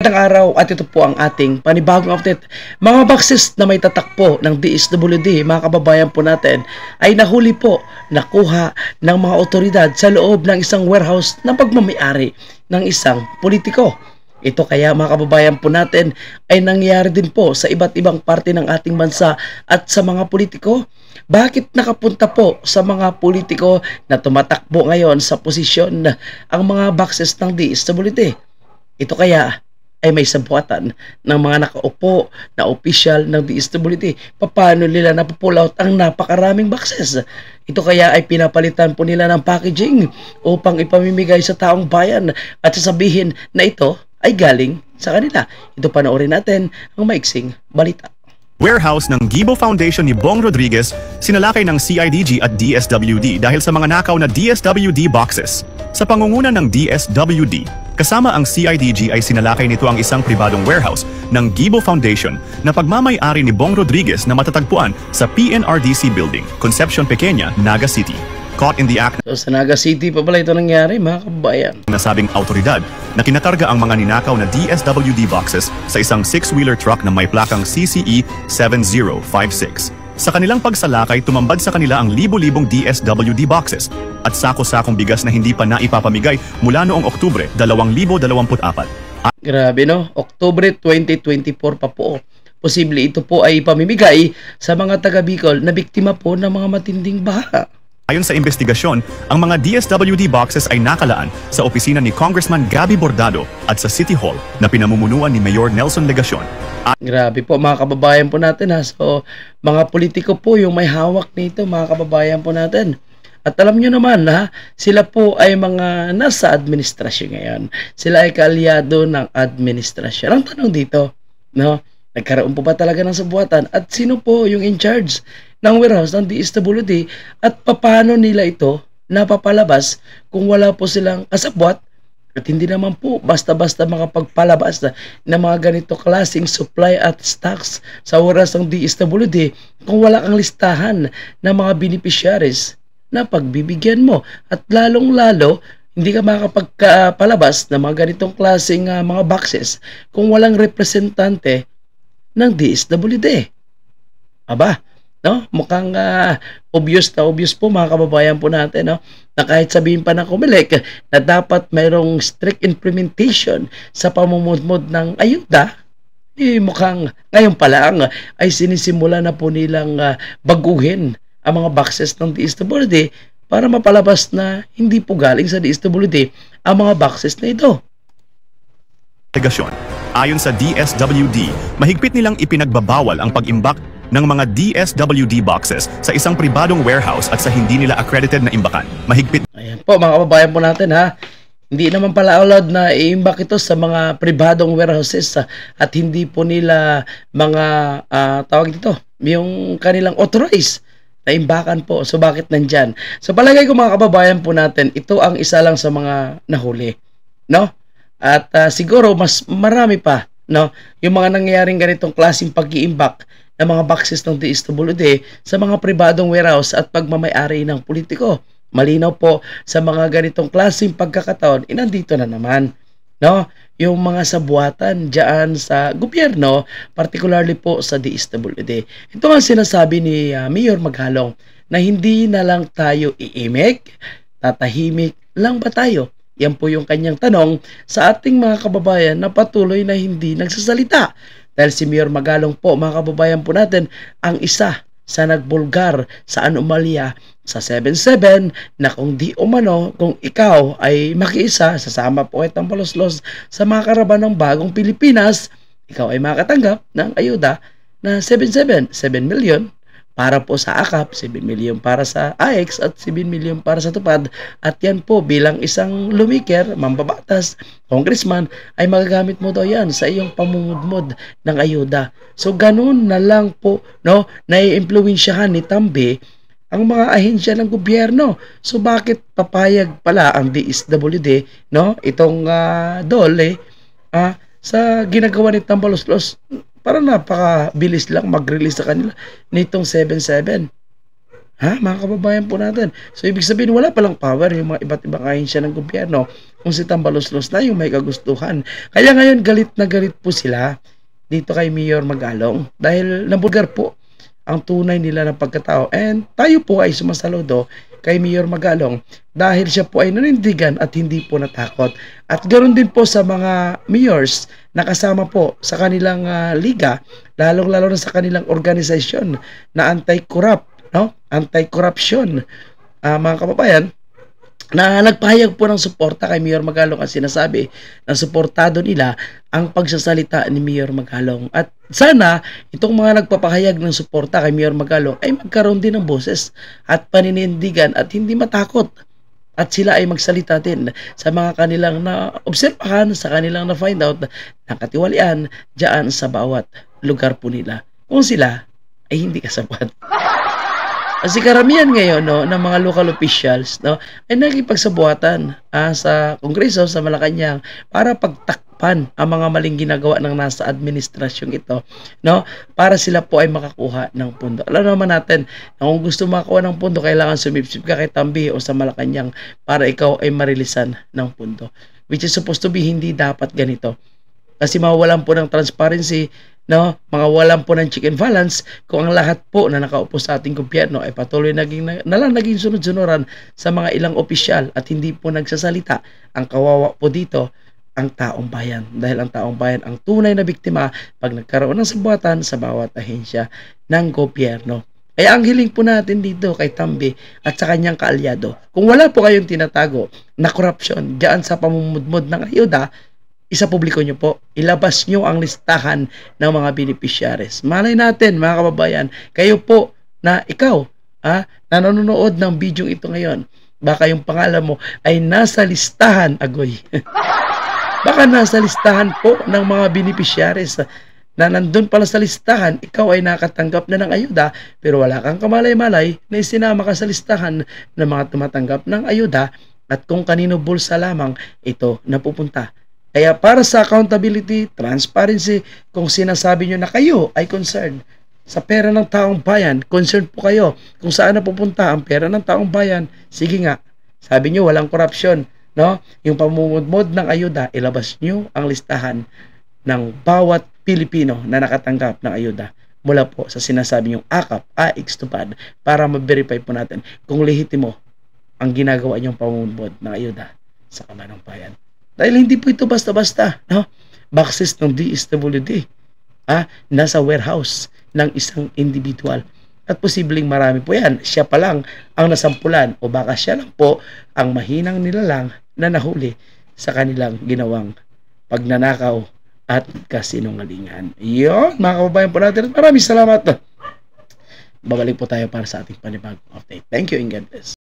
Magandang araw at ito po ang ating panibagong update. Mga boxes na may tatakpo ng DSWD, mga kababayan po natin, ay nahuli po, nakuha ng mga otoridad sa loob ng isang warehouse na pagmamayari ng isang politiko. Ito kaya mga kababayan po natin ay nangyayari din po sa iba't ibang parte ng ating bansa at sa mga politiko. Bakit nakapunta po sa mga politiko na tumatakbo ngayon sa posisyon ang mga boxes ng DSWD? Ito kaya ay may sabuatan ng mga nakaupo na opisyal ng DSWD. Paano nila napupull out ang napakaraming boxes? Ito kaya ay pinapalitan po nila ng packaging upang ipamimigay sa taong bayan at sasabihin na ito ay galing sa kanila. Ito panoorin natin ang maiksing balita. Warehouse ng Gibo Foundation ni Bong Rodriguez sinalakay ng CIDG at DSWD dahil sa mga nakaw na DSWD boxes. Sa pangunguna ng DSWD, kasama ang CIDG ay sinalakay nito ang isang pribadong warehouse ng Gibo Foundation na pagmamay-ari ni Bong Rodriguez na matatagpuan sa PNRDC Building, Concepcion Pequeña, Naga City. Caught in the act So, sa Naga City pa pala ito nangyari, mga kabayan. nasabing autoridad na kinakarga ang mga ninakaw na DSWD boxes sa isang 6-wheeler truck na may plakang CCE 7056. Sa kanilang pagsalakay, tumambad sa kanila ang libo-libong DSWD boxes at sako-sakong bigas na hindi pa naipapamigay mula noong Oktubre 2024. Grabe no, Oktubre 2024 pa po. Posible ito po ay ipamimigay sa mga taga Bicol na biktima po ng mga matinding baha. Ayon sa investigasyon, ang mga DSWD boxes ay nakalaan sa opisina ni Congressman Gabby Bordado at sa City Hall na pinamumunuan ni Mayor Nelson Legacion. Grabe po mga kababayan po natin ha. So mga politiko po yung may hawak nito, mga kababayan po natin. At alam nyo naman ha, sila po ay mga nasa administrasyon ngayon. Sila ay kaalyado ng administrasyon. Ang tanong dito, no? Nagkaroon po ba talaga ng sabuatan? At sino po yung in charge ng warehouse ng DSWD? At paano nila ito napapalabas kung wala po silang kasabwat? At hindi naman po basta-basta makapagpalabas na mga ganito klaseng supply at stocks sa warehouse ng DSWD kung wala kang listahan ng mga beneficiaries na pagbibigyan mo. At lalong-lalo, hindi ka makakapagpalabas ng mga ganitong klaseng mga boxes kung walang representante ng DSWD. Aba, no? Mukhang obvious po mga kababayan po natin, no? Na kahit sabihin pa ng COMELEC na dapat mayroong strict implementation sa pamumudmod ng ayuda, mukhang ngayon pa lang ay sinisimula na po nilang baguhin ang mga boxes ng DSWD para mapalabas na hindi po galing sa DSWD ang mga boxes na ito. Ayon sa DSWD, mahigpit nilang ipinagbabawal ang pag-imbak ng mga DSWD boxes sa isang pribadong warehouse at sa hindi nila accredited na imbakan. Mahigpit. Ayan po mga kababayan po natin ha. Hindi naman pala allowed na i-imbak ito sa mga pribadong warehouses at hindi po nila mga tawag dito, yung kanilang authorized na imbakan po. So bakit nandyan? So palagay ko mga kababayan po natin, ito ang isa lang sa mga nahuli. No? At siguro mas marami pa, no, yung mga nangyayaring ganitong klaseng pag-iimbak ng mga boxes ng DSWD sa mga pribadong warehouse at pagmamay-ari ng politiko. Malinaw po sa mga ganitong klaseng pagkakataon, nandito na naman, no, yung mga sabuatan diyan sa gobyerno, particularly po sa DSWD. Ito ang sinasabi ni Mayor Maghalong na hindi na lang tayo iimik, tatahimik lang ba tayo? Yan po yung kanyang tanong sa ating mga kababayan na patuloy na hindi nagsasalita. Dahil si Mayor Magalong po, mga kababayan po natin, ang isa sa nagbulgar sa anomalya sa 7-7 na kung di umano, kung ikaw ay makiisa, sasama po itong paluslos sa mga karaban ng bagong Pilipinas, ikaw ay makatanggap ng ayuda na 7 million para po sa AKAP, 7 million para sa AX at 7 million para sa tupad. At yan po bilang isang lumiker, mambabatas, congressman, ay magagamit mo daw yan sa iyong pamumudmod ng ayuda. So ganun na lang po, no, nai-impluwensyahan ni Tambi ang mga ahensya ng gobyerno. So bakit papayag pala ang DSWD, no, itong dole sa ginagawa ni Tambaluslos? Para napakabilis lang mag-release sa kanila nitong 7-7. Ha, mga kababayan po natin. So, ibig sabihin, wala palang power yung mga iba't ibang ahensya ng gobyerno kung si Tambaluslos na yung may kagustuhan. Kaya ngayon, galit na galit po sila dito kay Mayor Magalong dahil nabulgar po ang tunay nila ng pagkatao. And tayo po ay sumasaludo kay Mayor Magalong dahil siya po ay nanindigan at hindi po natakot. At ganoon din po sa mga mayors na kasama po sa kanilang liga, lalong-lalo na sa kanilang organisasyon na anti-corrupt, no? Anti-corruption, mga kababayan, na nagpahayag po ng suporta kay Mayor Magalong at sinasabi na suportado nila ang pagsasalita ni Mayor Magalong. At sana itong mga nagpapahayag ng suporta kay Mayor Magalong ay magkaroon din ng boses at paninindigan at hindi matakot. At sila ay magsalita din sa mga kanilang na-obserbahan, sa kanilang na-find out, nakatiwalian dyan sa bawat lugar po nila. Kung sila ay hindi kasapat. Kasi karamihan ngayon ng mga local officials ay nakikipagsabuatan sa Kongreso sa Malacanang para pagtakpan ang mga maling ginagawa ng nasa administrasyong ito, para sila po ay makakuha ng pundo. Alam naman natin na kung gusto makakuha ng pundo, kailangan sumipsip ka kay Tambi o sa Malacanang para ikaw ay marilisan ng pundo, which is supposed to be hindi dapat ganito. Kasi mawawalan po ng transparency, mga walan po ng check and balance kung ang lahat po na nakaupo sa ating gobyerno ay patuloy naging sunod-sunuran sa mga ilang opisyal at hindi po nagsasalita. Ang kawawa po dito ang taong bayan, dahil ang taong bayan ang tunay na biktima pag nagkaroon ng sabuatan sa bawat ahensya ng gobyerno. Kaya ang hiling po natin dito kay Tambi at sa kanyang kaalyado, kung wala po kayong tinatago na korupsyon diyan sa pamumudmod ng ayuda, isapubliko nyo po, ilabas nyo ang listahan ng mga beneficiaries. Malay natin, mga kababayan, kayo po na ikaw, na nanonood ng video ito ngayon, baka yung pangalan mo ay nasa listahan, agoy. Baka nasa listahan po ng mga beneficiaries na nandun pala sa listahan, ikaw ay nakatanggap na ng ayuda, pero wala kang kamalay-malay na isinama ka sa listahan ng mga tumatanggap ng ayuda at kung kanino bulsa lamang ito napupunta. Kaya para sa accountability, transparency, kung sinasabi nyo na kayo ay concerned sa pera ng taong bayan, concerned po kayo kung saan napupunta ang pera ng taong bayan, sige nga, sabi nyo walang korupsyon, yung pamumudmod ng ayuda, ilabas nyo ang listahan ng bawat Pilipino na nakatanggap ng ayuda mula po sa sinasabi nyong AKAP, AIX-TUPAD, para ma-verify po natin kung lehitimo ang ginagawa nyong pamumudmod ng ayuda sa kamanang bayan. Dahil hindi po ito basta-basta, boxes ng DSWD, nasa warehouse ng isang individual. At posibleng marami po yan. Siya pa lang ang nasampulan o baka siya lang po ang mahinang nilalang na nahuli sa kanilang ginawang pagnanakaw at kasinungalingan. Yun, mga kababayan po natin. Maraming salamat. Babalik po tayo para sa ating panibagong update. Thank you and God bless.